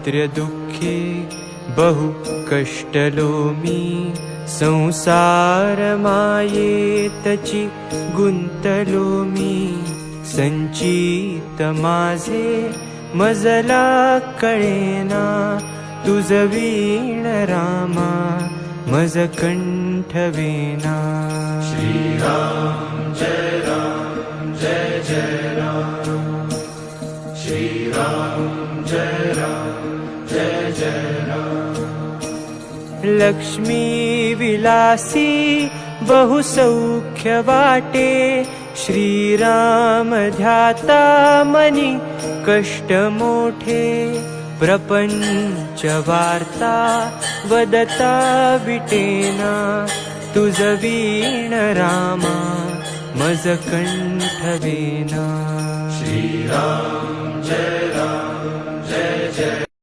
दारिद्र्य दुःखे बहु कष्टलो मी संसार मायेतची गुंतलो मी संचित माझे मजला कळेना तुझ वीण रामा मज कंठवेना श्रीराम जय राम जय जय राम श्रीराम जय राम जय जय राम लक्ष्मी विलासी बहुसौख्य वाटे श्रीराम ध्याता मनी कष्ट मोठे प्रपंच वार्ता वदता विटेना तुझ वीण रामा मज कंठवेना श्रीराम जय राम